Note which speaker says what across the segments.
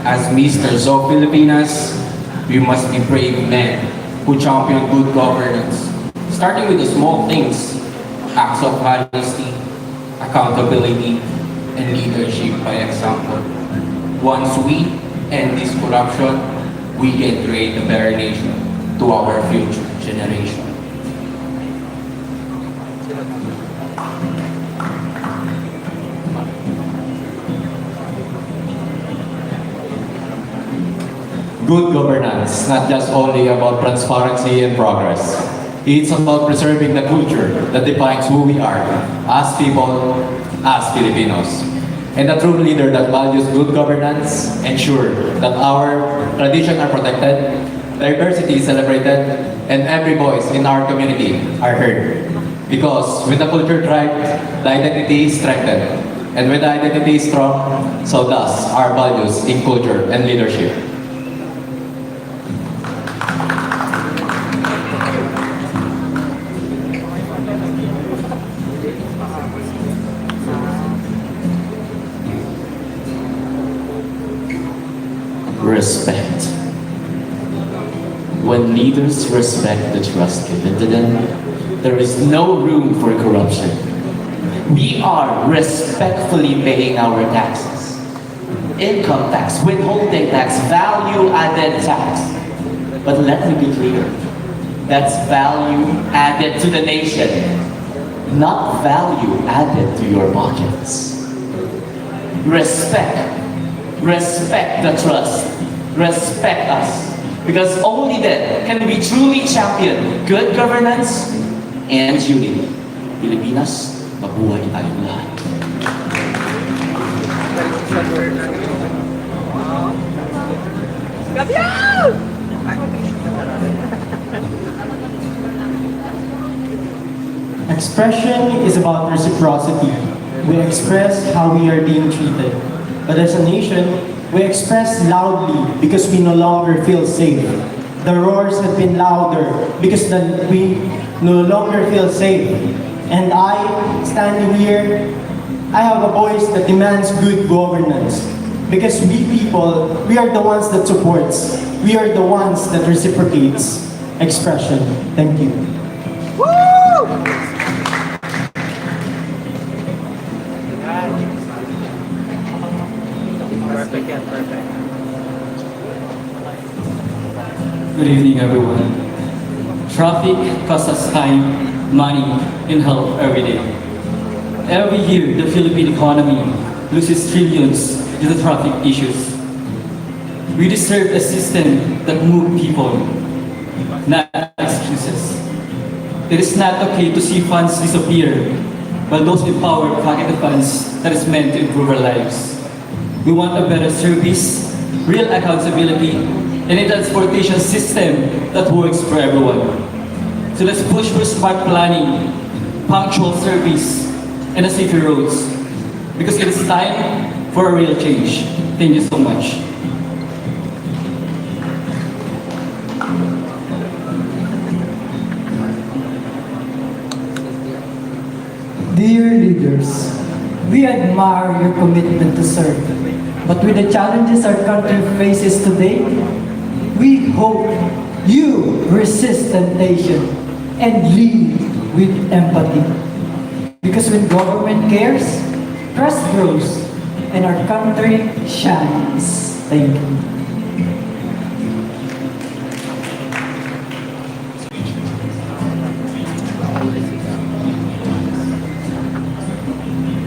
Speaker 1: As Misters of Filipinas, we must be brave men who champion good governance, starting with the small things, acts of honesty, accountability, and leadership by example. Once we end this corruption, we can create a better nation to our future generation.
Speaker 2: Good governance, not just only about transparency and progress. It's about preserving the culture that defines who we are as people, as Filipinos. And a true leader that values good governance ensures that our traditions are protected, diversity is celebrated, and every voice in our community are heard. Because when the culture thrives, the identity is strengthened. And when the identity is strong, so does our values in culture and leadership.
Speaker 3: Respect. When leaders respect the trust given to them, there is no room for corruption. We are respectfully paying our taxes. Income tax, withholding tax, value-added tax. But let me be clear, that's value added to the nation, not value added to your pockets. Respect. Respect the trust. Respect us. Because only then can we truly champion good governance and unity. Filipinas, mabuhay tayong lahat.
Speaker 4: Expression is about reciprocity. We express how we are being treated. But as a nation, we express loudly because we no longer feel safe. The roars have been louder because we no longer feel safe. And I, standing here, I have a voice that demands good governance. Because we people, we are the ones that supports. We are the ones that reciprocates expression. Thank you.
Speaker 5: Good evening, everyone. Traffic costs us time, money, and health every day. Every year, the Philippine economy loses trillions due to traffic issues. We deserve a system that moves people, not excuses. It is not okay to see funds disappear, while those with power pocket the funds that is meant to improve our lives. We want a better service, real accountability, and a transportation system that works for everyone. So let's push for smart planning, punctual service, and a safer roads. Because it is time for a real change. Thank you so much.
Speaker 6: Dear leaders, we admire your commitment to serve. But with the challenges our country faces today, we hope you resist temptation and lead with empathy. Because when government cares, trust grows, and our country shines. Thank you.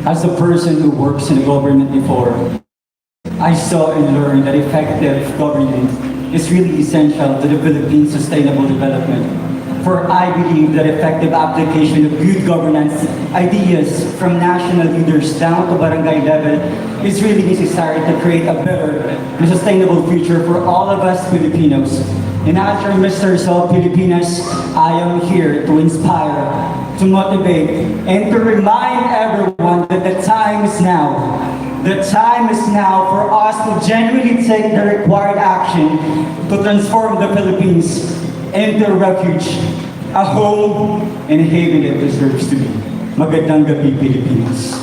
Speaker 5: As a person who works in the government before, I saw and learned that effective government is really essential to the Philippines' sustainable development. For I believe that effective application of good governance ideas from national leaders down to barangay level is really necessary to create a better and sustainable future for all of us Filipinos. And as your Mr. of Filipinas, I am here to inspire, to motivate, and to remind everyone that the time is now. The time is now for us to genuinely take the required action to transform the Philippines into a refuge, a home, and a haven it deserves to be. Magandang gabi, Pilipinas.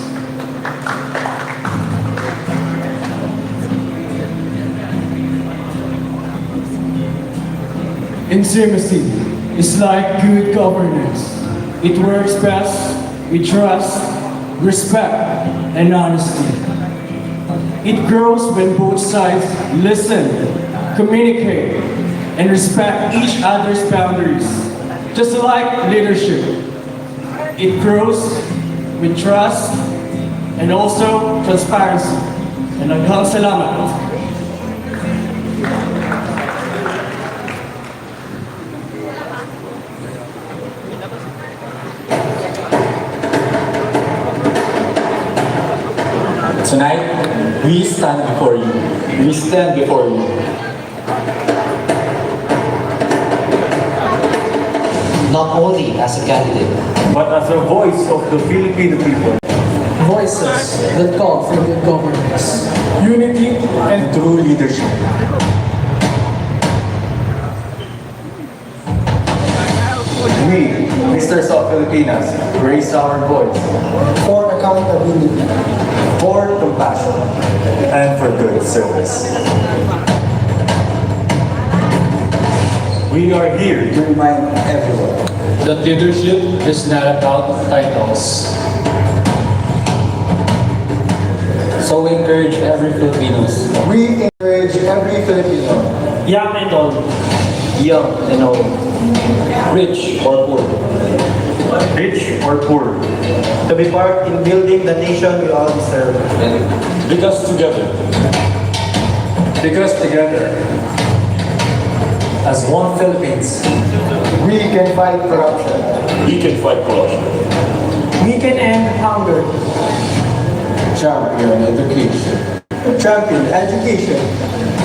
Speaker 7: Intimacy is like good governance. It works best with trust, respect, and honesty. It grows when both sides listen, communicate, and respect each other's boundaries. Just like leadership, it grows with trust and also transparency. And daghang salamat.
Speaker 2: Tonight, we stand before you. We stand before you.
Speaker 3: Not only as a candidate,
Speaker 8: but as a voice of the Filipino people.
Speaker 6: Voices that call for good governance.
Speaker 8: Unity and true leadership.
Speaker 2: We, Mr. of Filipinas, raise our voice
Speaker 6: For accountability.
Speaker 2: for compassion
Speaker 8: And for good service. We are here
Speaker 2: to remind everyone
Speaker 7: That leadership is not about titles.
Speaker 1: So we encourage every Filipinos.
Speaker 2: we encourage every Filipino,
Speaker 5: Young and old,
Speaker 1: Young and old, rich or poor,
Speaker 8: rich or poor.
Speaker 4: To be part in building the nation we all deserve.
Speaker 8: Because together,
Speaker 2: as one Philippines, we can fight corruption.
Speaker 8: we can fight corruption.
Speaker 6: We can end hunger.
Speaker 2: Champion education
Speaker 4: Champion education.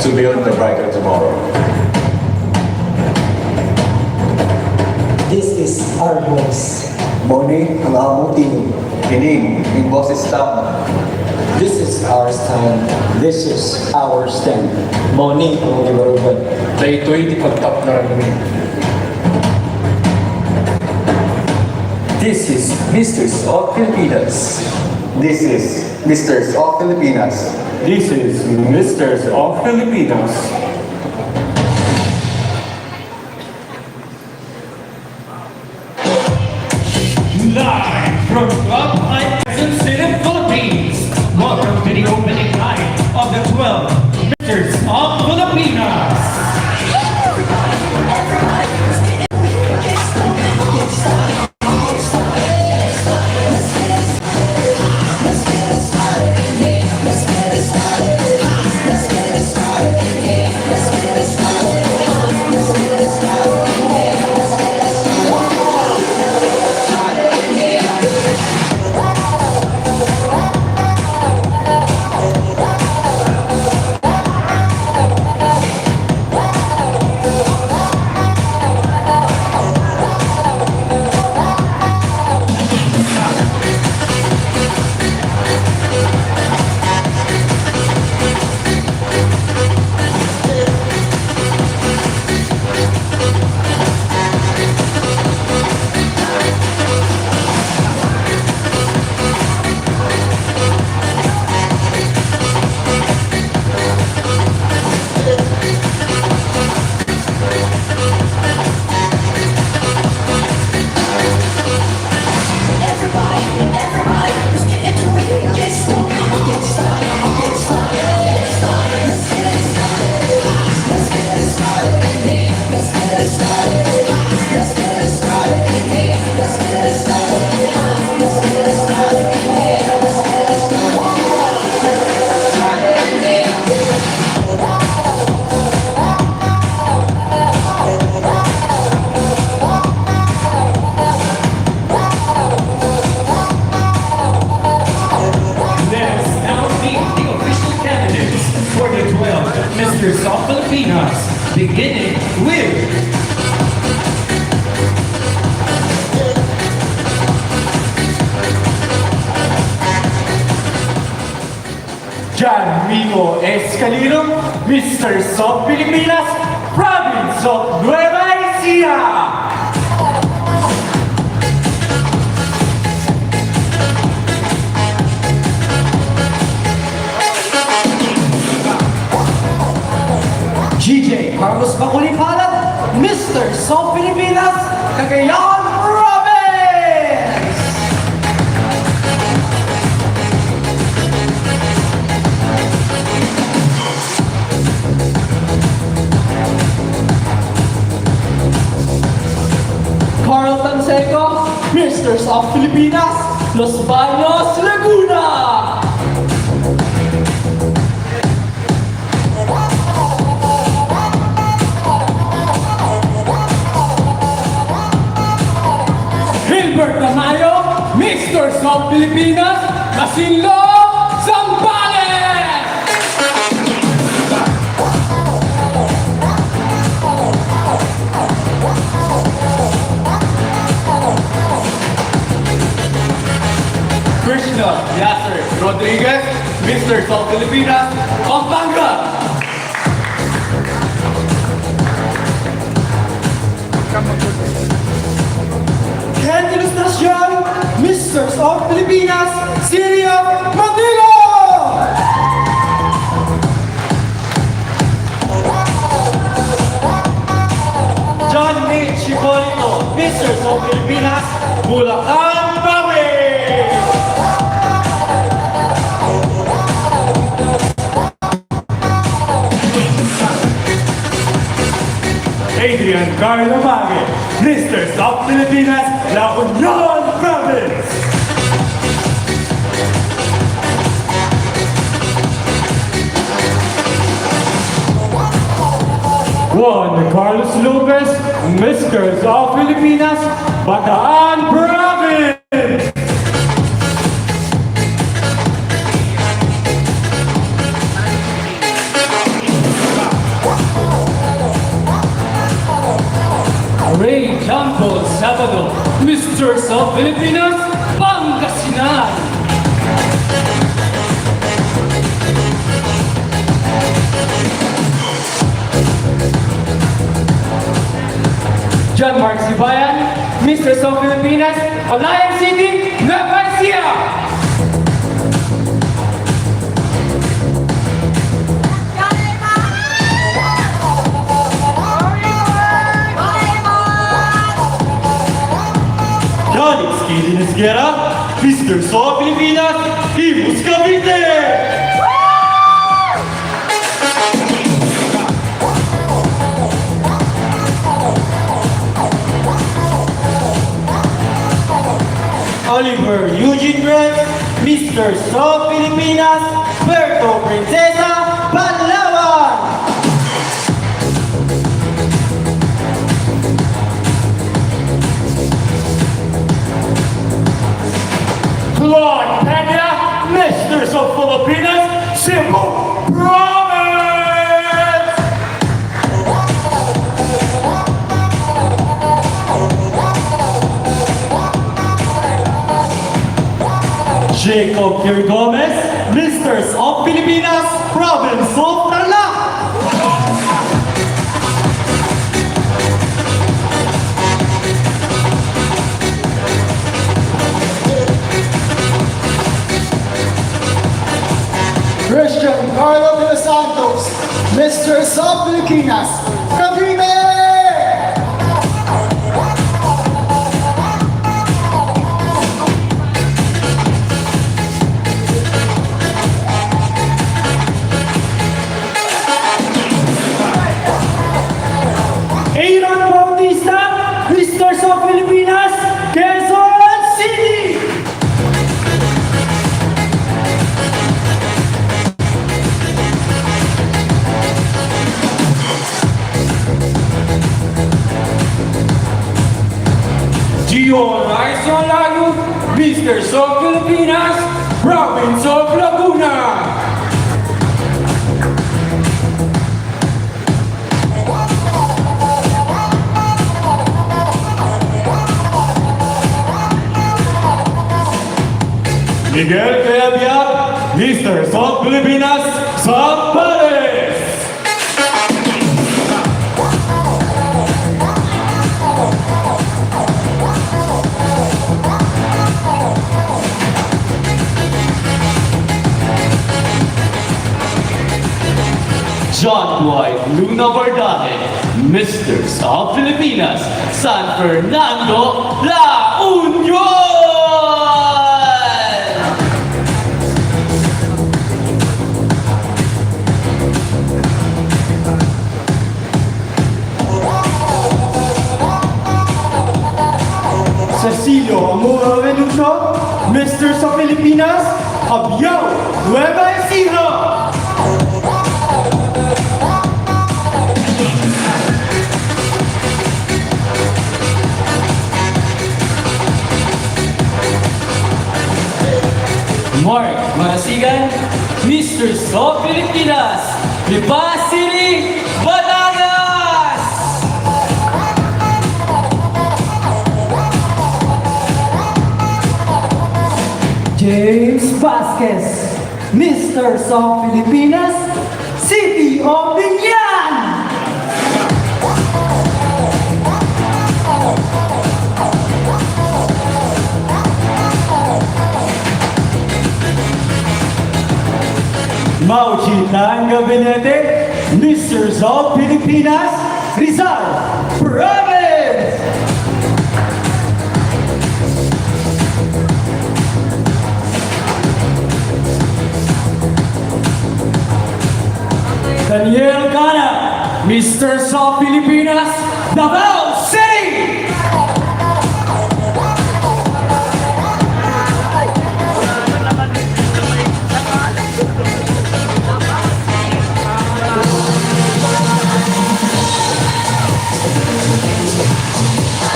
Speaker 2: to build the brighter tomorrow.
Speaker 6: This is our voice.
Speaker 2: Moni ang among team. Kining ang boses tama.
Speaker 1: This is our stand. This is our stand. Moni ang ibarugan.
Speaker 7: Daytoy di pagtap na rin.
Speaker 8: This is Misters of Filipinas.
Speaker 2: This is Mr. of Filipinas.
Speaker 8: This is Misters of Filipinas.
Speaker 9: Live from Club Pleasant City, Philippines. Welcome to the opening night of the 12 Misters of Filipinas. Timo Escalino, Mr. of Filipinas, Province of Nueva Ecija.
Speaker 4: GJ Carlos Baculipala, Mr. South Filipinas, Cagayan Province!
Speaker 3: Carl Tanseco, Mr. South Filipinas, Los Baños, Laguna.
Speaker 9: Gilbert Tamayo, Mr. of Filipinas, Masinlo, Zambales! Krishna Yasser Rodriguez, Mr. of Filipinas, Pampanga!
Speaker 4: Ken Ilustracion, Mr. of Filipinas, City of Manila!
Speaker 9: John H. Hipolito, Mr. of Filipinas, Bulacan Province! Adrian Carlo Mague, Mr. of Filipinas, La Union Province! Juan Carlos Lopez, Mr. of Filipinas, Bataan Province! Ray Campo Sabado, Mr. of Filipinas, Pangasinan! John Mark Sibayan, Mr. of Filipinas, Palayan City, Nueva Ecija! Alex Kidding Guerra, Mr. of Filipinas, Imus Cavite!
Speaker 4: Oliver Eugene Grant, Mr. of Filipinas, Puerto Princesa, Palawan!
Speaker 9: Claude Peña, Mr. of Filipinas, Cebu Province! Jacob Kier Gomez, Mr. of Filipinas, Province of Tarlac!
Speaker 4: Christian Carlo de los Santos, Mr. of Filipinas, Cavite!
Speaker 9: Aaron Bautista, Mr. of Filipinas, Quezon City! Gio Raison Lago, Mr. of Filipinas, Province of Laguna! Miguel Cayabyab, Mr. of Filipinas, Zambales!
Speaker 3: John Dwight Luna Bardaje, Misters of Filipinas, San Fernando, La Union!
Speaker 4: Cecilio Amora Venuto, Misters of Filipinas, Abiao, Nueva Ecija.
Speaker 5: Mark Marasigan, Misters of Filipinas, Lipa City, Batangas!
Speaker 6: James Vasquez, Misters of Filipinas, City of Binyan!
Speaker 4: Maujitan Gabinete, Misters of Filipinas, Rizal Province!
Speaker 5: Daniel Cana, Misters of Filipinas, Davao City!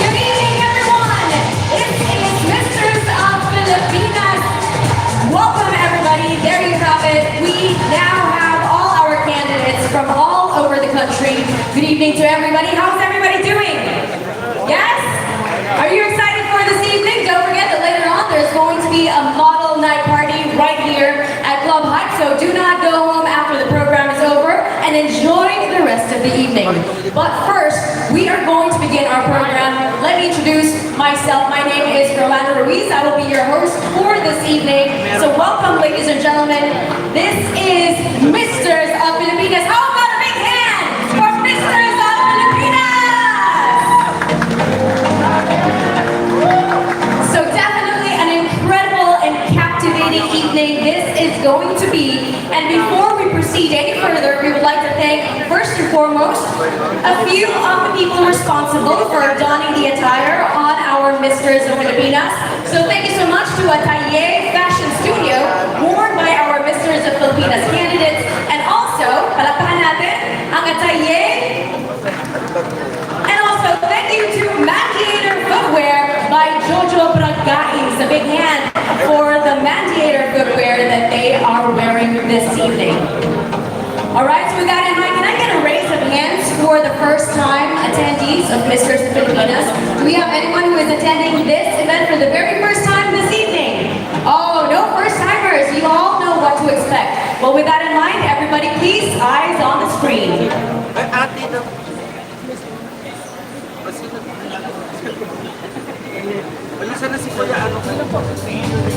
Speaker 10: Good evening, everyone. This is Misters of Filipinas. Welcome, everybody. There you have it. We now have all our candidates from all over the country. Good evening to everybody. How's everybody doing? Yes? Are you excited for this evening? Don't forget that later on there's going to be a model night party right here at Club Hut. So do not go home after the program is over and enjoy the rest of the evening. But first, we are going to begin our program. Let me introduce myself. My name is Rolanda Ruiz. I will be your host for this evening. So welcome, ladies and gentlemen. This is Misters of Filipinas. How about a big hand for Misters of Filipinas? So definitely an incredible and captivating evening this is going to be. And before we proceed any further, we would like to thank, first and foremost, a few of the people responsible for donning the attire on our Misters of Filipinas. So thank you so much to Atelier Fashion Studio, worn by our Misters of Filipinas candidates. And also, palakpakan natin ang Atelier. And also, thank you to Mandiator Footwear by Jojo Bragain. A big hand for the Mandiator footwear that they are wearing this evening. Alright, so with that in mind, can I get a raise of hands for the first time attendees of Misters of Filipinas? Do we have anyone who is attending this event for the very first time this evening? Oh, no first timers. You all know what to expect. Well, with that in mind, everybody please, eyes on the screen.
Speaker 11: Responsibility.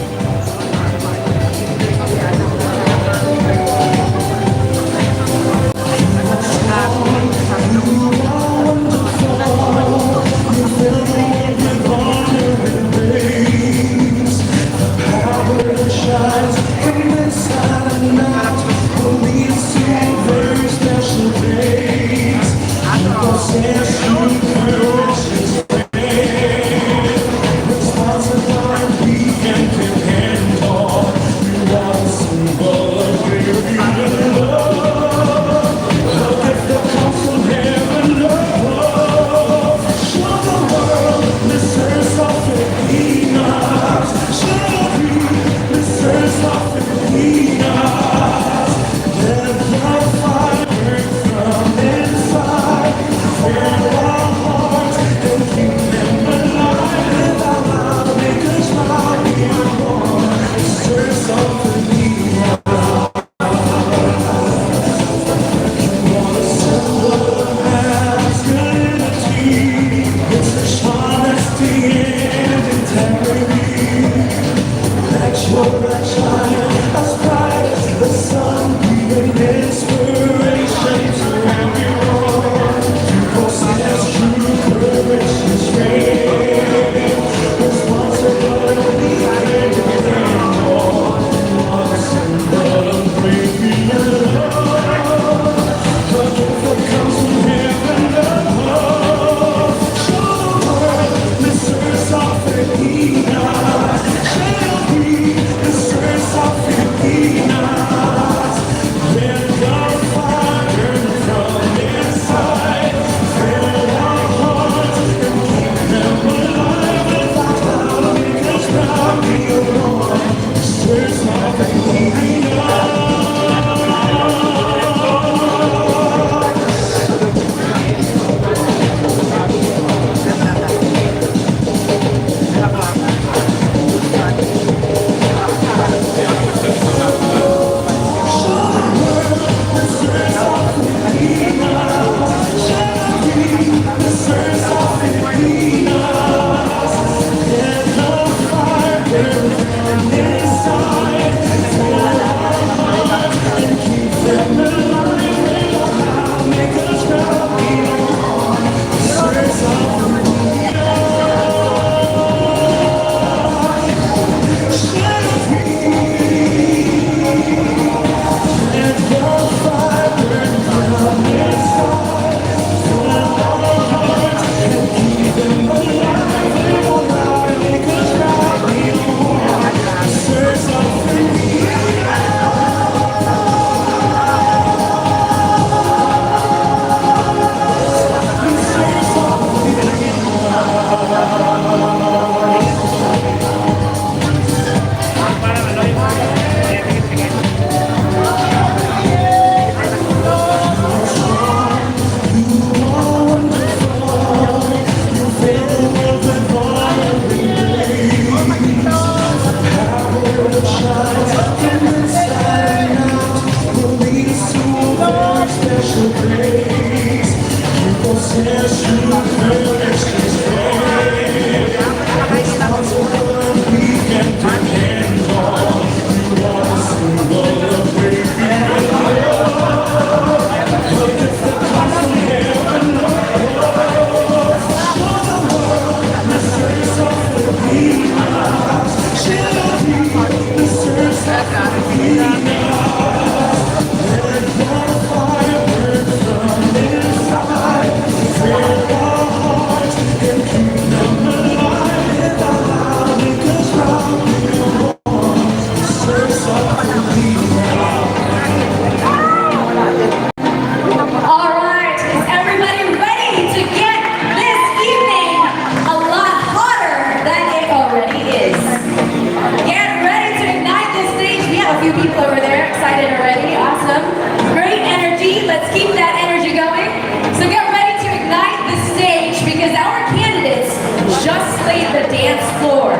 Speaker 10: just laid the dance floor.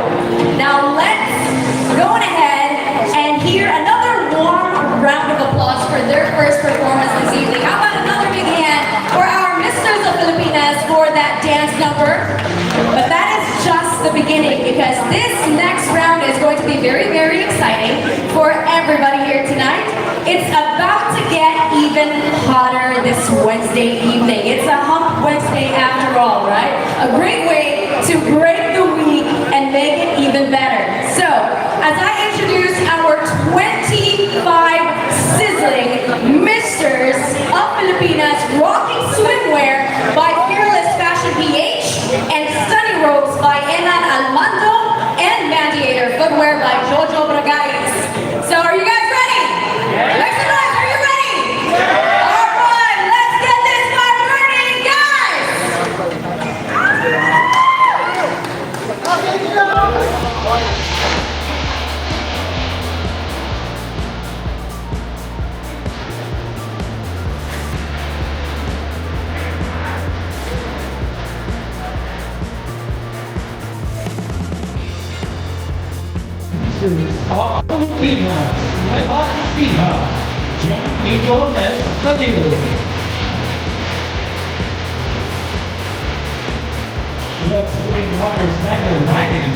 Speaker 10: Now let's go on ahead and hear another warm round of applause for their first performance this evening. How about another big hand for our Misters of Filipinas for that dance number? But that is just the beginning, because this next round is going to be very, very exciting for everybody here tonight. It's about to get even hotter this Wednesday evening. It's a hump Wednesday after all, right? A great way to break the week and make it even better. So, as I introduce our 25 sizzling Misters of Filipinas rocking swimwear by Fearless Fashion PH and Sunny Robes by Enan Almando and Mandiator Footwear by Jojo Bragais. So, are you guys ready? Make some noise, are you ready? Alright, let's get this fire burning, guys!
Speaker 9: Filipinas, my Argentina, Gianpiero Escadillo. Let's bring waters back to writing,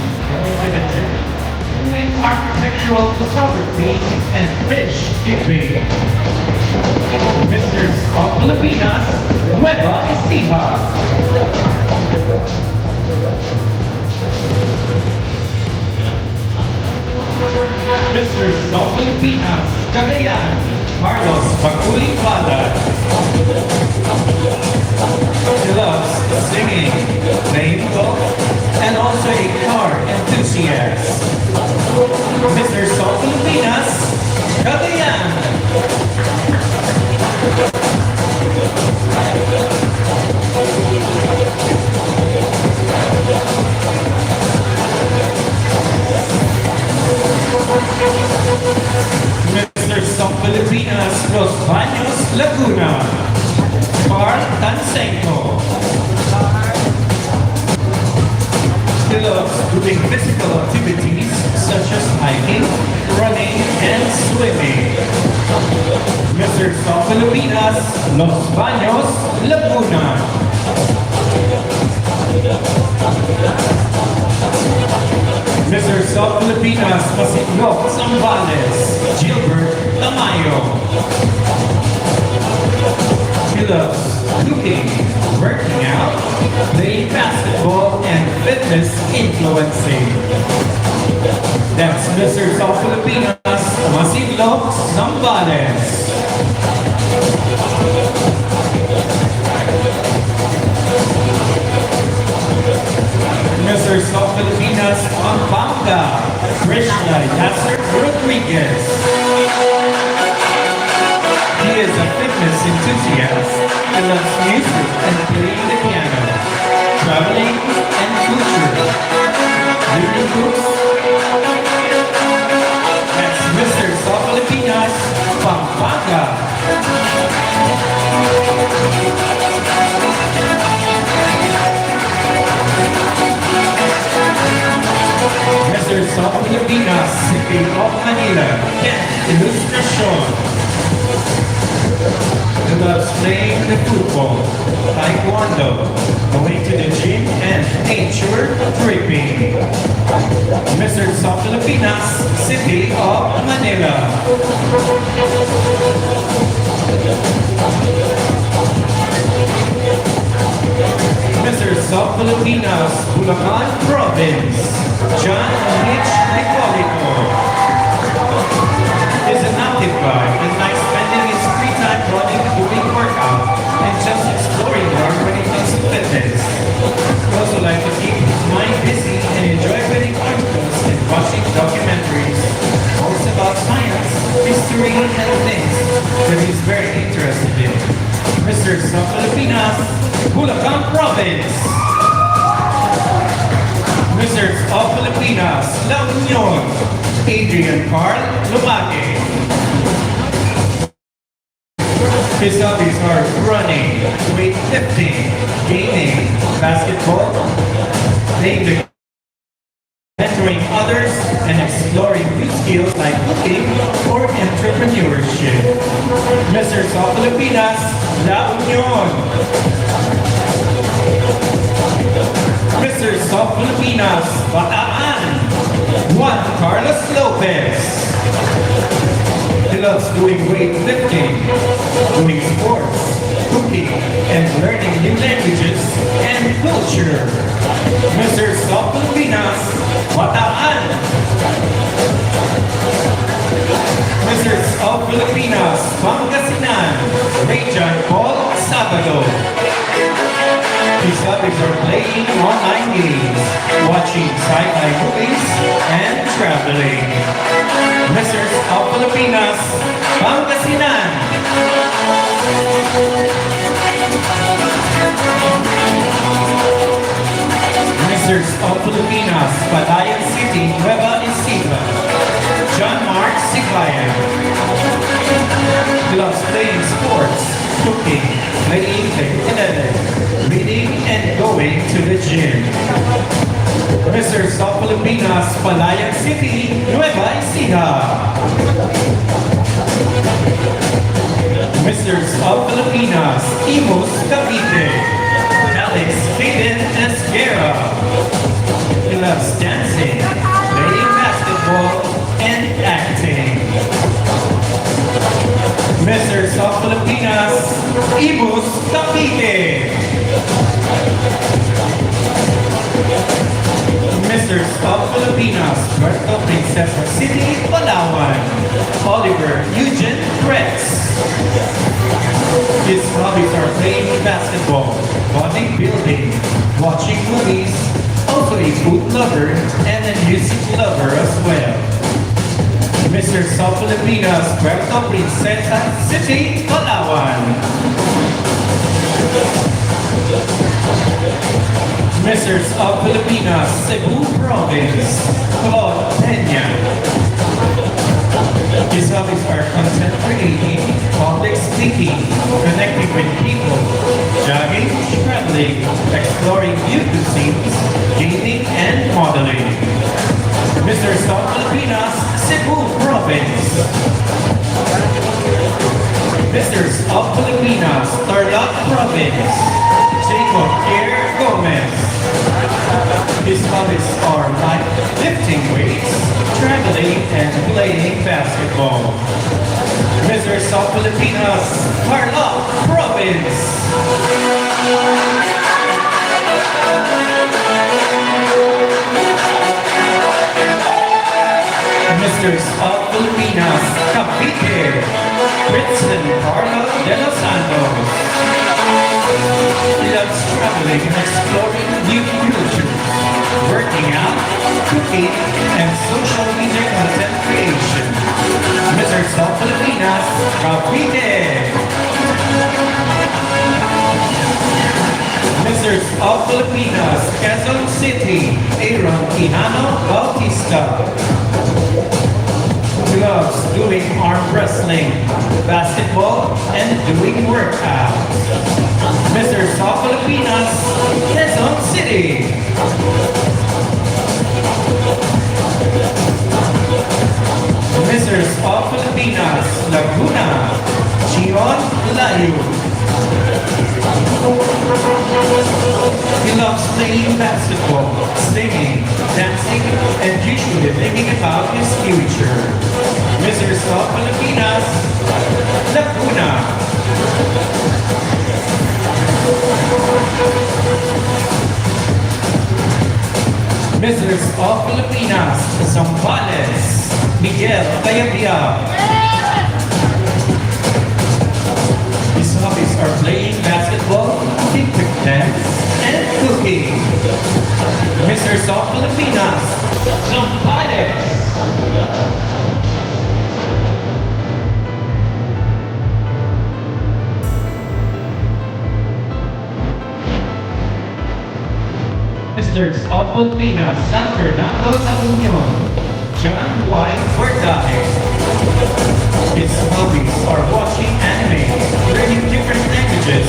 Speaker 9: doing architectural photography and fish keeping. Misters of Filipinas, Nueva Ecija. Misters of Filipinas, Cagayan, Carlos Pagulipala. He loves singing, playing golf, and also a car enthusiast. Misters of Filipinas, Cagayan. Misters of Filipinas, Los Baños, Laguna. Carl Tansenko. He loves doing physical activities such as hiking, running, and swimming. Misters of Filipinas, Los Baños, Laguna. Misters of Filipinas, Pacific Zambales, Gilbert Tamayo. He loves cooking, working out, playing basketball, and fitness influencing. That's Misters of Filipinas, Masiglo Zambales. Misters of Filipinas, Pampanga, Krishna Yasser Rodriguez. He is a fitness enthusiast and loves music and playing the piano, traveling, and culture. Reading books. That's Misters of Filipinas, Pampanga. Misters of Filipinas, City of Manila, Kent Illustration. He loves playing the football, taekwondo, going to the gym, and nature tripping. Misters of Filipinas, City of Manila. Misters of Filipinas, Bulacan Province, John H. Nicolito. He's an active guy and likes spending his free time running, doing workout, and just exploring more when it comes to fitness. He also likes to keep his mind busy and enjoy reading articles and watching documentaries. Most about science, history, and things that he's very interested in. Mr. of Filipinas, Bulacan Province. Mr. of Filipinas, La Union, Adrian Carl Lumage. His hobbies are running, weightlifting, gaming, basketball, playing the mentoring others, and exploring new skills like cooking or entrepreneurship. Mr. of Filipinas, La Union. Mr. of Filipinas, Bataan, Juan Carlos Lopez. He loves doing weightlifting, doing sports, cooking, and learning new languages and culture. Mr. of Filipinas, Bataan. Mr. of Filipinas, Pangasinan, Rayjan Paul Sabado. His hobbies are playing online games, watching sci-fi movies, and traveling. Mr. of Filipinas, Pangasinan. Mr. of Filipinas, Palayan City, Nueva Ecija. John Mark Sigayan. He loves playing sports, cooking, playing the reading, and going to the gym. Mr. of Filipinas, Palayan City, Nueva Ecija. Mr. of Filipinas, Imus Cavite, Alex Hayden Esguerra. He loves dancing, playing basketball, and acting. Mr. of Filipinas, Imus Cavite. Mr. of Filipinas, Puerto Princesa City, Palawan, Oliver Eugene Rex. His hobbies are playing basketball, bodybuilding, watching movies, also a food lover and a music lover as well. Mr. of Filipinas, Puerto Princesa City, Palawan. Mr. of Filipinas, Cebu Province, Claude Peña. His hobbies are content creating, public speaking, connecting with people, jogging, traveling, exploring new cuisines, gaming, and modeling. Mr. of Filipinas, Cebu Province. Mr. of Filipinas, Tarlac Province, Jacob Pierre Gomez. His hobbies are like lifting weights, traveling, and playing basketball. Mr. of Filipinas, Tarlac Province. Mr. of Filipinas, Cavite, Ritson Carlo de los Santos. He loves traveling and exploring new cultures, working out, cooking, and social media content creation. Mr. of Filipinas, Cavite. Mr. of Filipinas, Quezon City, Aaron Quijano Bautista. He loves doing arm wrestling, basketball, and doing workouts. Mr. of Filipinas, Quezon City. Mr. of Filipinas, Laguna, Chiron Layo. He loves playing basketball, singing, dancing, and usually thinking about his future. Mr. of Filipinas, Laguna. Mr. of Filipinas, Zambales, Miguel Cayabia. His hobbies are playing basketball, TikTok dance, and cooking. Mr. of Filipinas, Zambales. Mr. of Filipinas, San Fernando La Union, John White Fordaje. His hobbies are watching anime, learning different languages,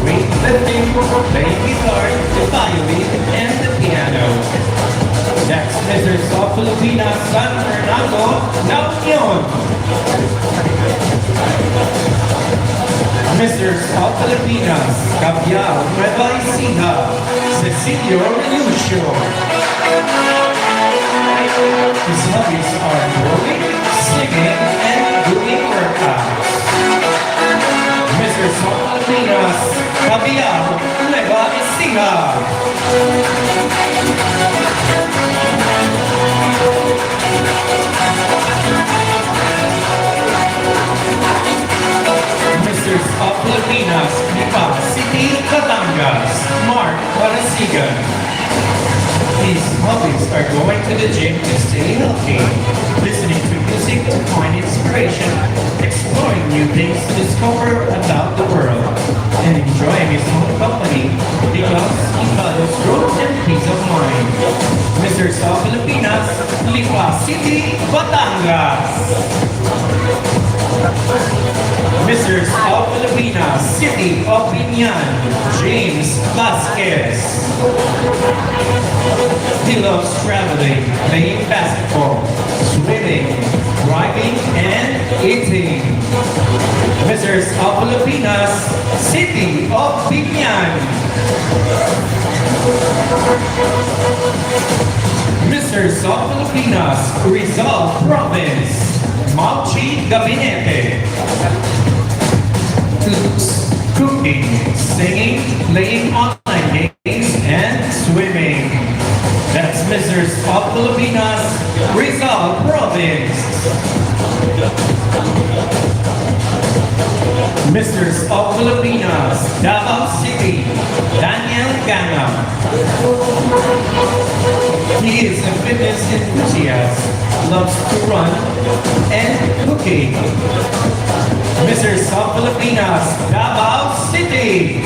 Speaker 9: weightlifting, playing guitar, the violin, and the piano. Mrs. of Filipinas, San Fernando, Naunion. Mrs. of Filipinas, Capial, Nueva Ecija, Cecilio Relucio. His hobbies are rowing, singing, and doing workouts. Mrs. of Filipinas, Capial, Nueva Ecija. Mrs. of Filipinas, Lipa City, Batangas, Mark Barasigan. His hobbies are going to the gym to stay healthy, listening to music to find inspiration, exploring new things to discover about the world, and enjoying his own company because he values growth and peace of mind. Mr. of Filipinas, Lipa City, Batangas. Mr. of Filipinas, City of Binyan, James Vasquez. He loves traveling, playing basketball, swimming, driving, and eating. Mr. of Filipinas, City of Binyan. Mr. of Filipinas, Rizal Province, Mauchi Gabinete. Cooking, singing, playing online games, and swimming. That's Mr. of Filipinas, Rizal Province. Mr. of Filipinas, Davao City, Daniel Gana. He is a fitness enthusiast, loves to run and cooking. Mr. of Filipinas, Davao City.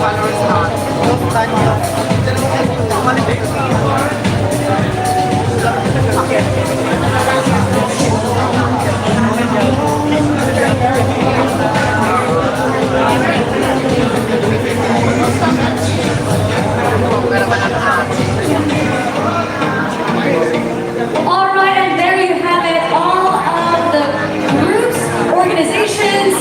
Speaker 10: All right, and there you have it. All of the groups, organizations,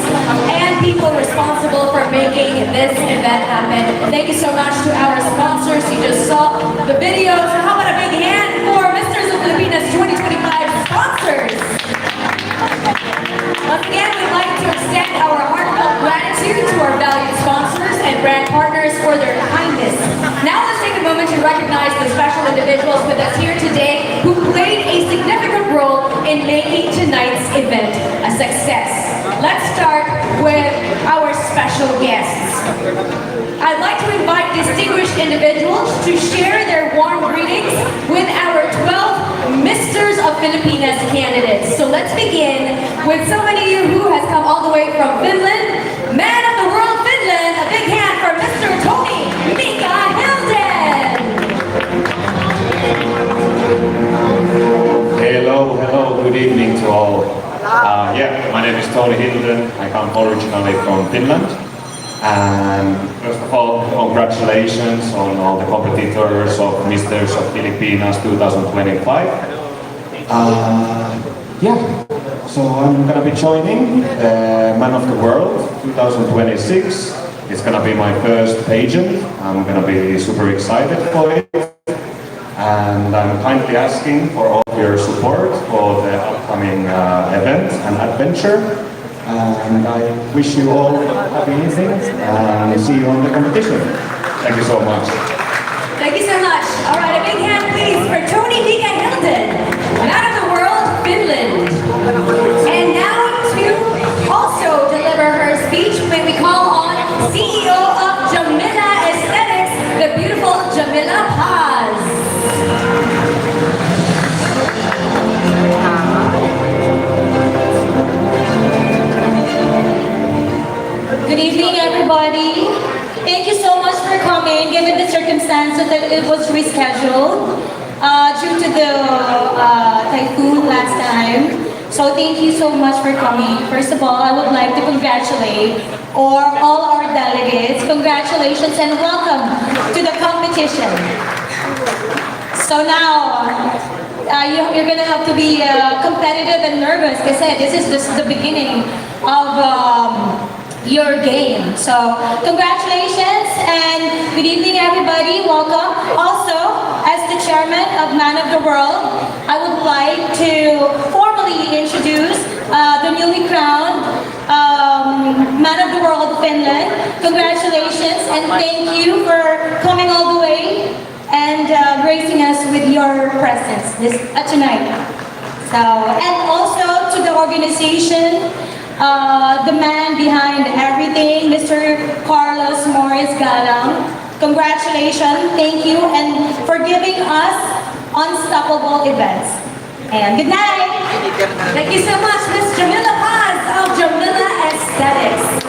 Speaker 10: and people responsible for making this event happen. Thank you so much to our sponsors. You just saw the videos. So how about a big hand for Misters of Filipinas 2025 sponsors? Once again, we'd like to extend our heartfelt gratitude to our valued sponsors and brand partners for their kindness. Now let's take a moment to recognize the special individuals with us here today who played a significant role in making tonight's event a success. Let's start with our special guests. I'd like to invite distinguished individuals to share their warm greetings with our 12 Misters of Filipinas candidates. So let's begin with somebody who has come all the way from Finland, Man of the World Finland. A big hand for Mr. Tony Mika Hilden.
Speaker 8: Hello, good evening to all. My name is Tony Hilden. I come originally from Finland. And first of all, congratulations on all the competitors of Misters of Filipinas 2025. So I'm gonna be joining the Man of the World 2026. It's gonna be my first pageant. I'm gonna be super excited for it. And I'm kindly asking for all of your support for the upcoming event and adventure. And I wish you all a happy evening and see you on the competition. Thank you so much.
Speaker 10: Thank you so much. All right, a big hand please for Tony Mika Hilden, Man of the World Finland. And now to also deliver her speech, may we call on CEO of Jamila Aesthetics, the beautiful Jamila Paz.
Speaker 11: Good evening, everybody. Thank you so much for coming, given the circumstances that it was rescheduled due to the typhoon last time. So thank you so much for coming. First of all, I would like to congratulate all our delegates. Congratulations and welcome to the competition. So now, you're gonna have to be competitive and nervous because this is just the beginning of your game. So congratulations and good evening everybody, welcome. Also, as the chairman of Man of the World, I would like to formally introduce the newly crowned Man of the World Finland. Congratulations and thank you for coming all the way and gracing us with your presence tonight. So, and also to the organization, the man behind everything, Mr. Carlos Morris Galang. Congratulations, thank you, and for giving us unstoppable events. And good night.
Speaker 10: Thank you so much, Ms. Jamila Paz of Jamila Aesthetics.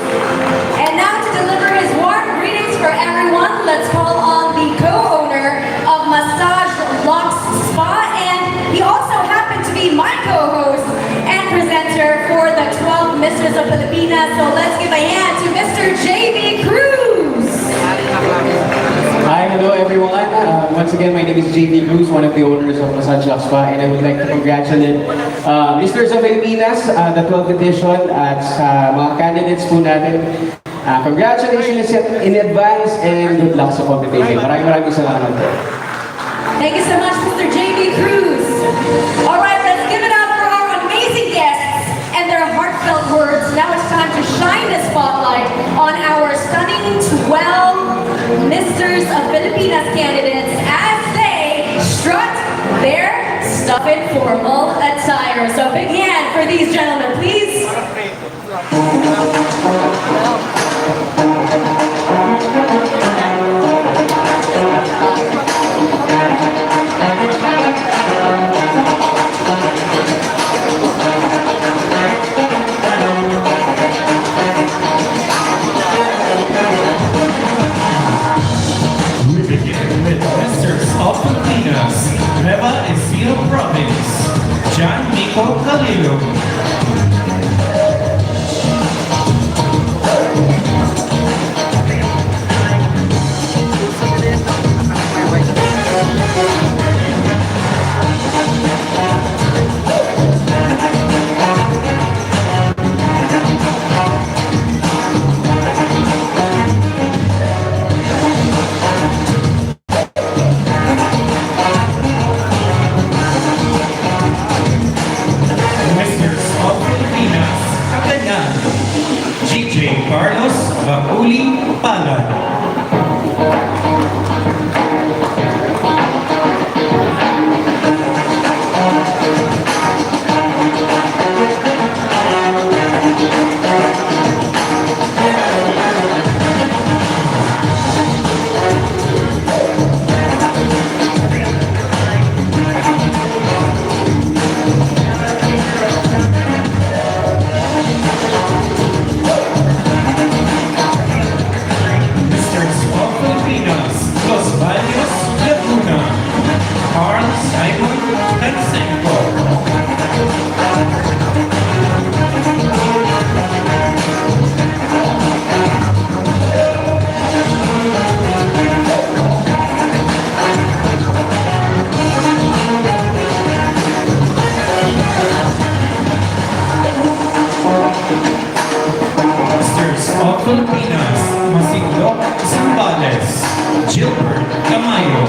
Speaker 10: And now to deliver his warm greetings for everyone, let's call on the co-owner of Massage Lux Spa, and he also happened to be my co-host and presenter for the 12 Misters of Filipinas. So let's give a hand to Mr. J.B. Cruz.
Speaker 12: Hi, hello everyone. Once again, my name is JB Cruz, one of the owners of Massage Lux Spa, and I would like to congratulate Misters of Filipinas, the 12th edition, at mga candidates po natin. Congratulations in advance and good luck sa competition. Maraming salamat po.
Speaker 10: Thank you so much, Mr. J.B. Cruz. All right, let's give it up for our amazing guests and their heartfelt words. Now it's time to shine the spotlight on our stunning 12 Misters of Filipinas candidates as they strut their stuff in formal attire. So big hand for these gentlemen, please.
Speaker 9: Milo. Mr. of Filipinas, Katanyan, GJ Carlos Bakuli Palad. Mr. of Filipinas, Los Baños, Laguna, Carl Simon Tansenko. Masters of Filipinas, Masiglo Zambales, Gilbert Tamayo.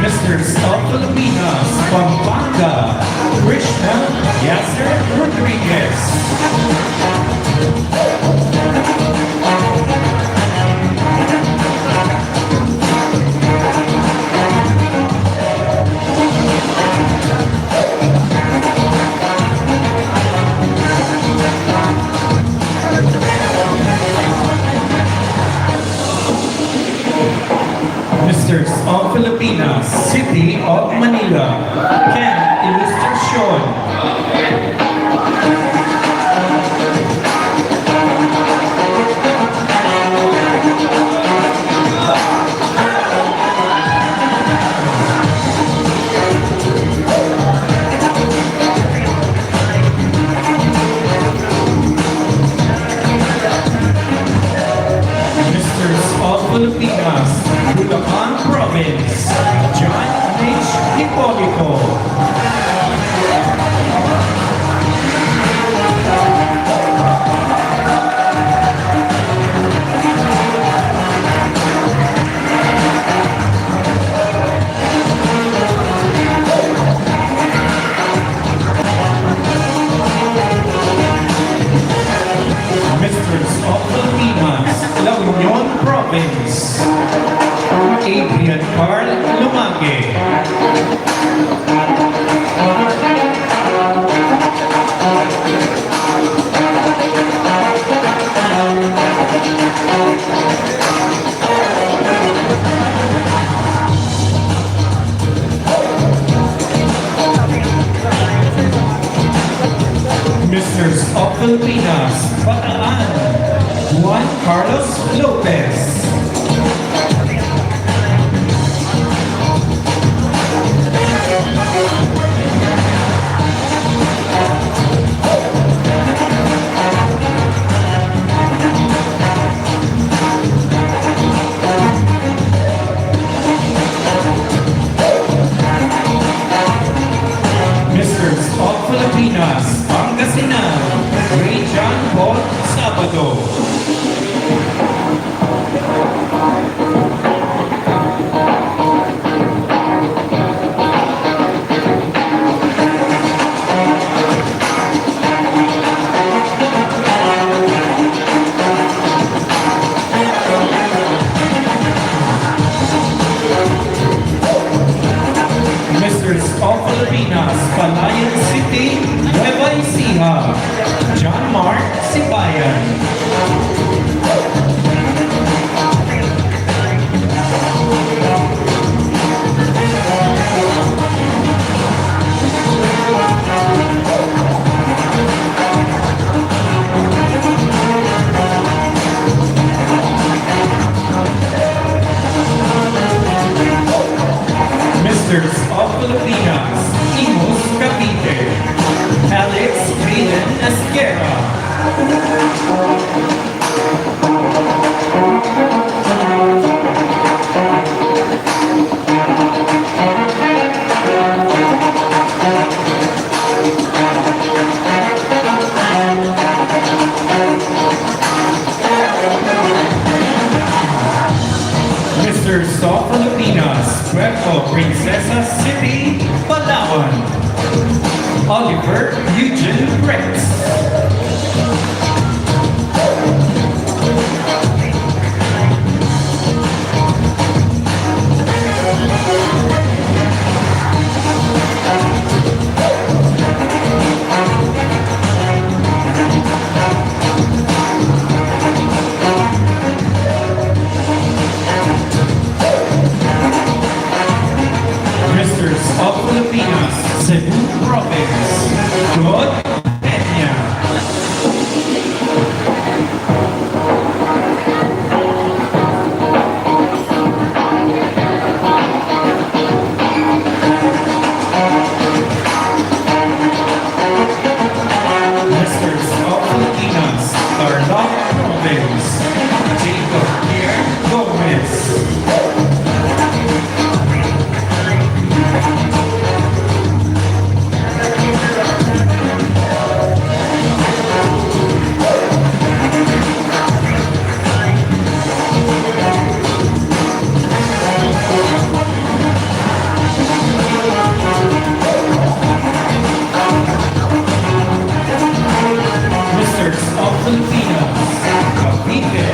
Speaker 9: Masters of Filipinas, Pampanga, Krishna Yasser Rodriguez. Masters of Filipinas, City of Manila, Ken Ilustracion. Masters of Filipinas, Bulacan Province, John H. Hipolito. Masters of Filipinas, La Union Province, Adrian Carl Lumage. Masters of Filipinas, Bataan, Juan Carlos Lopez. Masters of Filipinas, Pangasinan, Ray John Paul Sabado. Masters of Filipinas, Palayan City, Nueva Ecija, John Mark Sibayan. Misters of Filipinas, Imus Cavite, Alex Hayden Esquera. Misters of Filipinas, Puerto Princesa City, Palawan, Oliver Eugene Rex. Misters of Filipinas, Cebu Province, God Peña. Misters of Filipinas, Tarlac Province, Jacob Pierre Gomez. Misters of Filipinas, Cavite,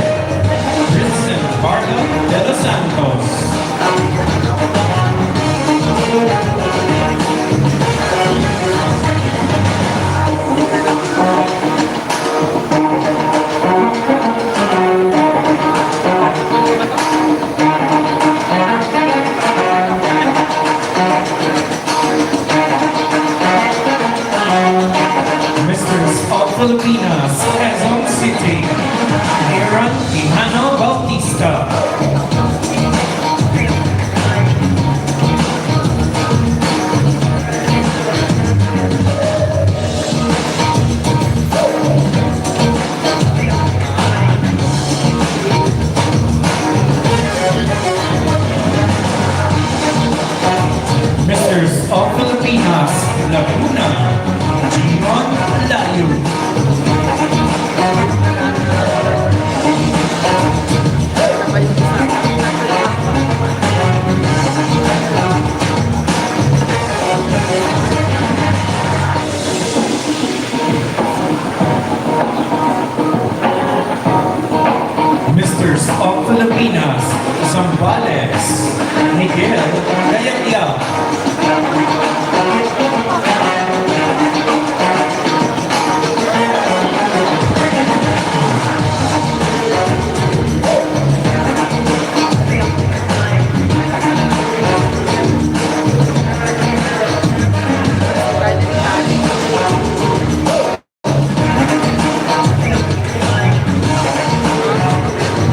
Speaker 9: Vincent Bardo de los Santos. Misters of Filipinas, Quezon City, Aaron Quijano Bautista. Misters of Filipinas, Laguna, Gimon Layo. Misters of Filipinas, Zambales, Miguel Gayatya.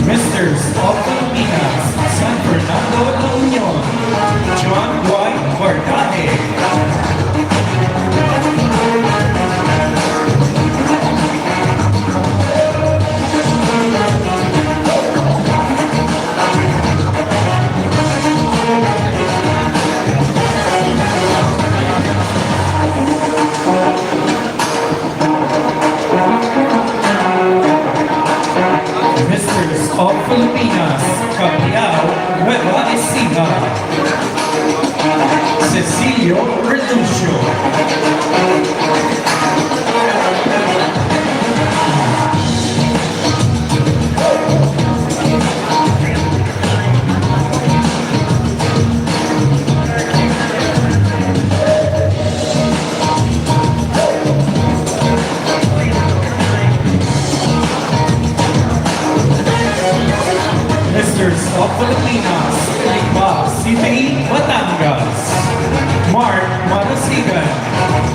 Speaker 9: Misters of Filipinas, San Fernando La Union, John White Bardaje. Misters of Filipinas, Capiao, Nueva Ecija. Cecilio Relucio. Misters of Filipinas, Lipa City, Batangas. Mark Manasigan.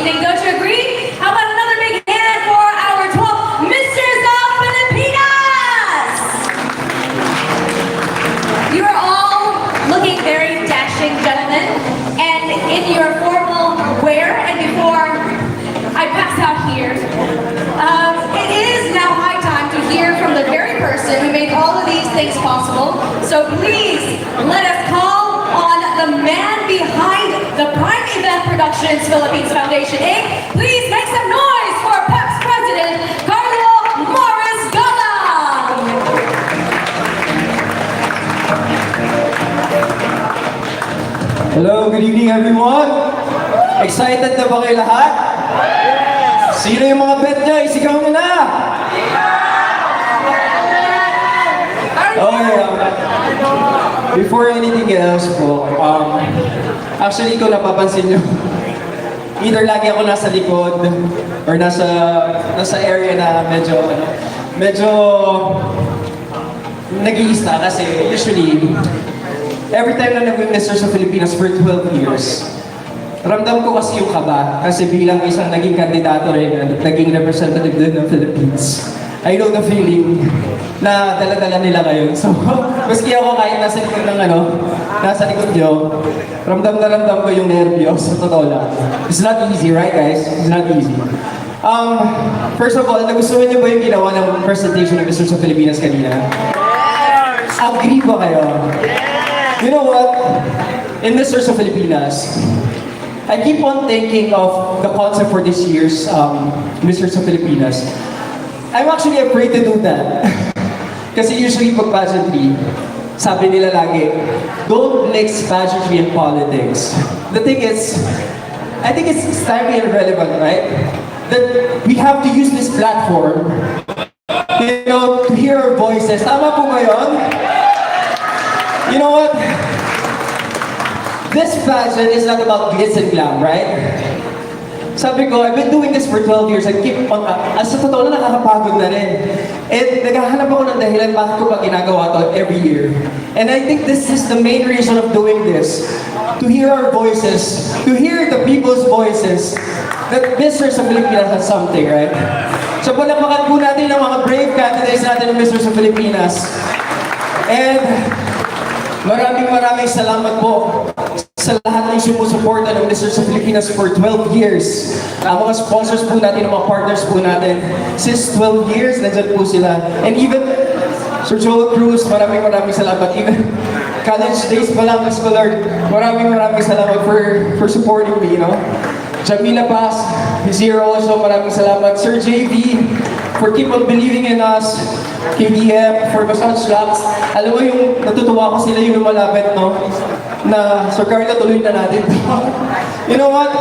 Speaker 10: evening. Don't you agree? How about another big hand for our 12 Misters of Filipinas? You are all looking very dashing, gentlemen, and in your formal wear. And before I pass out here, it is now high time to hear from the very person who made all of these things possible. So please let us call on the man behind the Prime Event Productions Philippines Foundation, Inc. Please make some noise for PEP's president, Carlo Morris Galang.
Speaker 4: Hello, good evening everyone. Excited na ba kayo lahat? Sino yung mga bet niya? Isigaw nyo na! Okay, before anything else po, actually kung napapansin nyo, either lagi ako nasa likod or nasa area na medyo nag-iista kasi usually every time na nag-minister sa Filipinas for 12 years, ramdam ko kasi yung kaba kasi bilang isang naging kandidato rin at naging representative din ng Philippines. I know the feeling na dala-dala nila ngayon. So, maski ako kahit nasa likod ng nasa likod nyo, ramdam na ramdam ko yung nervyos sa totoo lang. It's not easy, right guys? It's not easy. First of all, nagustuhan niyo ba yung ginawa ng presentation ng Mr. sa Pilipinas kanina? Agree ba kayo? You know what? In Mr. sa Pilipinas, I keep on thinking of the concept for this year's Mr. sa Pilipinas. I'm actually afraid to do that. Kasi usually pag pageantry, sabi nila lagi, don't mix pageantry and politics. The thing is, I think it's timely and relevant, right? That we have to use this platform, to hear our voices. Tama po ba yun? You know what? This pageant is not about glitz and glam, right? Sabi ko, I've been doing this for 12 years and keep on, sa totoo na nakakapagod na rin. And naghahanap ako ng dahilan bakit ko pa ginagawa to every year. And I think this is the main reason of doing this. To hear our voices, to hear the people's voices, that Mr. sa Pilipinas has something, right? So palakpakan po natin ang mga brave candidates natin ng Mr. sa Pilipinas. And maraming salamat po sa lahat ng sumusuporta ng Mr. sa Pilipinas for 12 years. Ang mga sponsors po natin, ang mga partners po natin, since 12 years, nandyan po sila. And even Sir Joel Cruz, maraming salamat. Even college days pa lang, scholar, maraming salamat for supporting me, Jamila Paz is here also, maraming salamat. Sir JV, for keep on believing in us. KDM, for Massage Labs. Alam mo yung natutuwa ko sila yung lumalapit, na Sir Carla, tuloy na natin. You know what?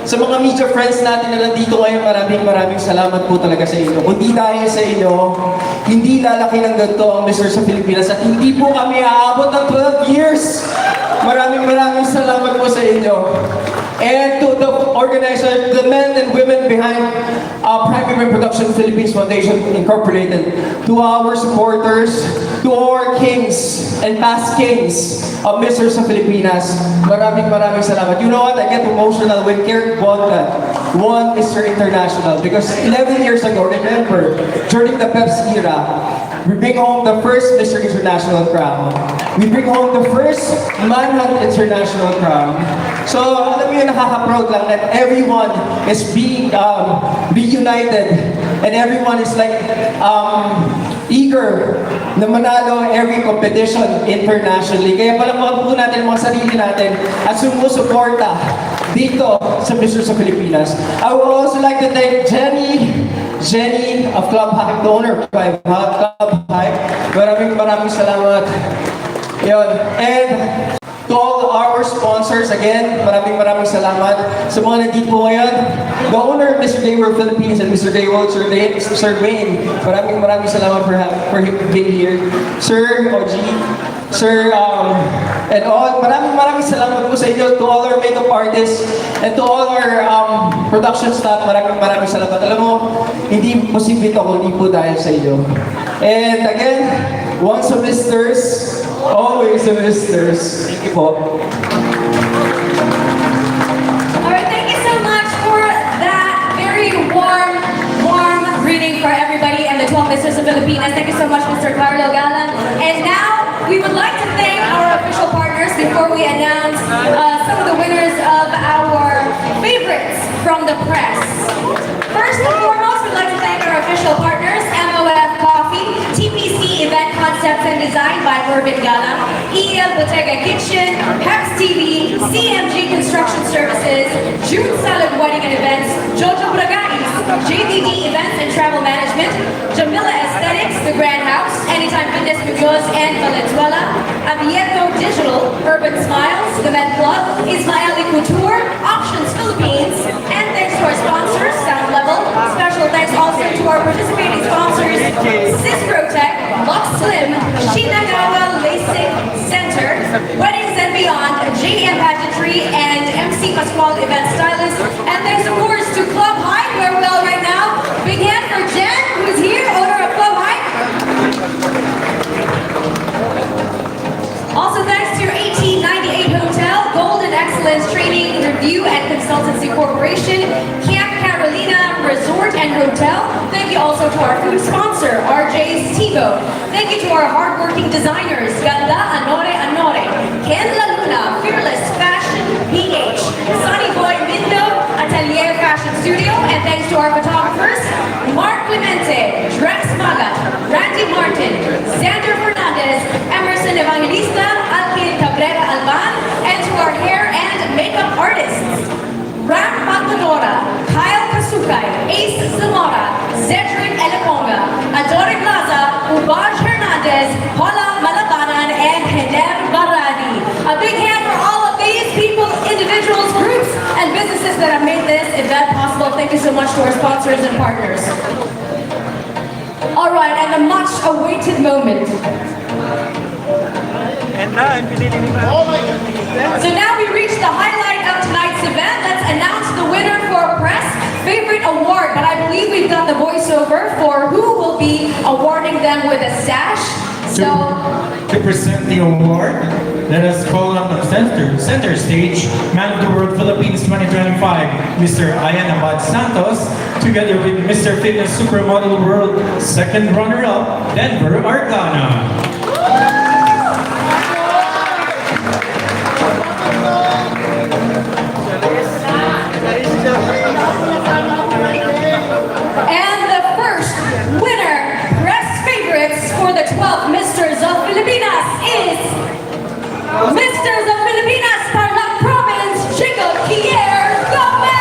Speaker 4: Sa mga media friends natin na nandito ngayon, maraming salamat po talaga sa inyo. Kundi dahil sa inyo, hindi lalaki ng ganito ang Mr. sa Pilipinas at hindi po kami aabot ng 12 years. Maraming salamat po sa inyo. And to the organizer, the men and women behind Prime Event Production Philippines Foundation Incorporated, to our supporters, to our kings and past kings of Mr. sa Filipinas, maraming salamat. You know what? I get emotional when Kurt won Mr. International because 11 years ago, remember, during the PEPS era, we bring home the first Mr. International crown. We bring home the first Manhunt International crown. So, alam mo yun, nakaka-proud lang that everyone is being reunited and everyone is eager na manalo every competition internationally. Kaya palakpakan po natin ang mga sarili natin at sumusuporta dito sa Mr. sa Pilipinas. I would also like to thank Jenny of Club Hype, the owner of Club Hype. Maraming salamat. Yun. And to all our sponsors, again, maraming salamat. Sa mga nandito po ngayon, the owner of Mr. Swimwear Philippines and Mr. World, Sir Wayne, maraming salamat for being here. Sir Oji, Sir, and all, maraming salamat po sa inyo, to all our makeup artists, and to all our production staff, maraming salamat. Alam mo, hindi posible ito kung hindi po dahil sa inyo. And again, once a Misters, always a Misters. Thank you po.
Speaker 10: Alright, thank you so much for Mr. Filipinas. Thank you so much, Mr. Carlo Galan. And now, we would like to thank our official partners before we announce some of the winners of our favorites from the press. First and foremost, we'd like to thank our official partners, MOF Coffee, TPC Event Concepts and Design by Urban Galang, EL Bottega Kitchen, Hex TV, CMG Construction Services, June Salad Wedding and Events, Jojo Braganis, JDD Events and Travel Management, Jamila Aesthetics, The Grand House, Anytime Fitness Studios and Valenzuela, Abierto Digital, Urban Smiles, The Med Club, Ismaeli Couture, Options Philippines, and thanks to our sponsors, Sound Level. Special thanks also to our participating sponsors, Sysprotech, Lux Slim, Shinagawa LASIK Center, Weddings and Beyond, JM Pageantry, and MC Pascual Event Stylist. And thanks of course to Club Hype, where we are right now. Big hand for Jen, who's here, owner of Club Hype. Also thanks to 1898 Hotel, Golden Excellence Training, Review and Consultancy Corporation, Camp Carolina Resort and Hotel. Thank you also to our food sponsor, RJ's Tivo. Thank you to our hardworking designers, Ganda Anore Anore, Ken La Luna, Fearless Fashion PH, Sunny Boy Mindo, Atelier Fashion Studio, and thanks to our photographers, Mark Clemente, Drex Magat, Randy Martin, Xander Fernandez, Emerson Evangelista, Alkin Cabrera Alban, and to our hair and makeup artists, Ram Magdalora, Kyle Kasukay, Ace Zamora, Cedric Eleponga, Adore Plaza, Ubaj Hernandez, Paula Malabanan, and Hiner Barani. A big hand for all of these people, individuals, groups, and businesses that have made this event possible. Thank you so much to our sponsors and partners. All right, and the much-awaited moment. So now we reach the highlight of tonight's event. Let's announce the winner for Press Favorite Award. But I believe we've done the voiceover for who will be awarding them with a sash. So
Speaker 9: to present the award, let us call on the center stage, Man of the World Philippines 2025, Mr. Ayan Abad Santos, together with Mr. Fitness Supermodel World second runner-up, Denver Arcana.
Speaker 10: And the first winner, Press Favorites for the 12 Misters of Filipinas is Misters of Filipinas, Tarlac Province, Jacob Kier Gomez!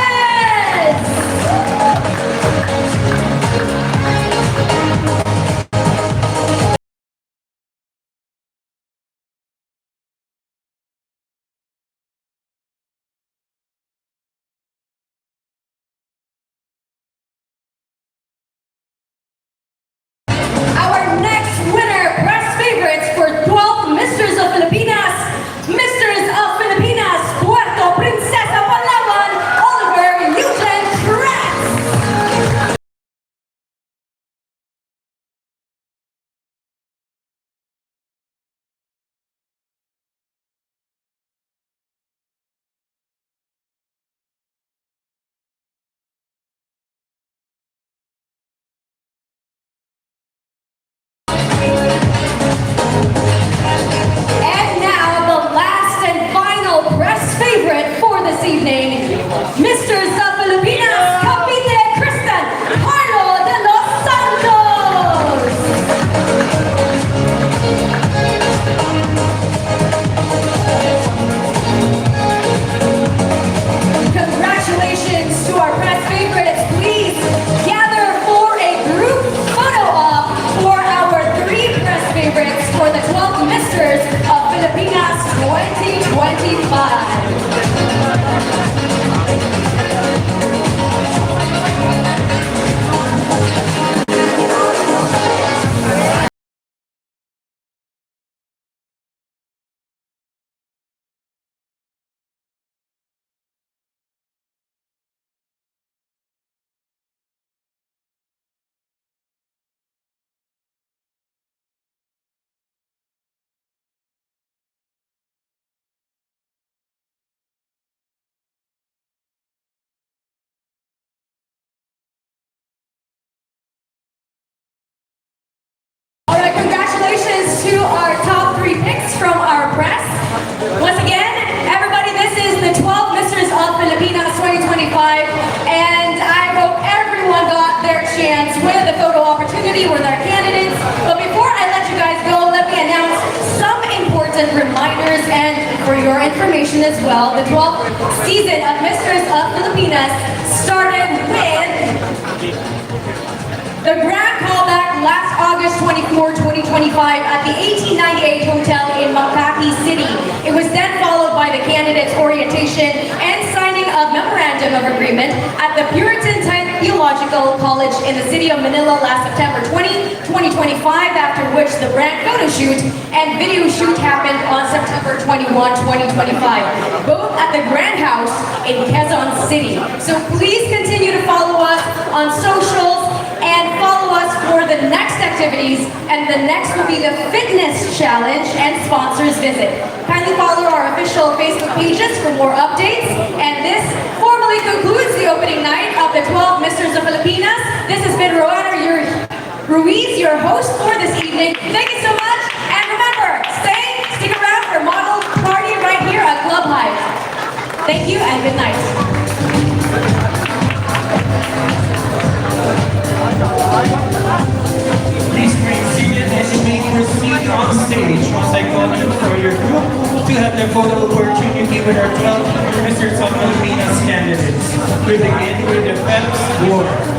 Speaker 10: Our next winner, Press Favorites for 12 Misters of Filipinas, Misters of Filipinas, Puerto Princesa, Palawan, Oliver Eugene Kratz. And now the last and final Press Favorite for this evening, Misters of Filipinas, Cavite Cristian, Carlo de los Santos. Congratulations to our Press Favorites. Please gather for a group photo op for our 3 Press Favorites for the 12 Misters of Filipinas 2025. information as well, the 12th season of Misters of Filipinas started with the grand callback last August 24, 2025 at the 1898 Hotel in Makati City. It was then followed by the candidates' orientation and signing of memorandum of agreement at the Puritan 10th Theological College in the city of Manila last September 2025, after which the brand photo shoot and video shoot happened on September 21, 2025, both at the Grand House in Quezon City. So please continue to follow us on socials and follow us for the next activities, and the next will be the fitness challenge and sponsors visit. Kindly follow our official Facebook pages for more updates, and this formally concludes the opening night of the 12 Misters of Filipinas. This has been Ruiz, your host for this evening. Thank you so much, and remember, stick around for model party right here at Club Hive. Thank you and good night.
Speaker 9: Please remain seated and you may proceed on stage once I call you for your group to have their photo opportunity with our 12 Mr. Filipinas candidates. We begin with the Peps War.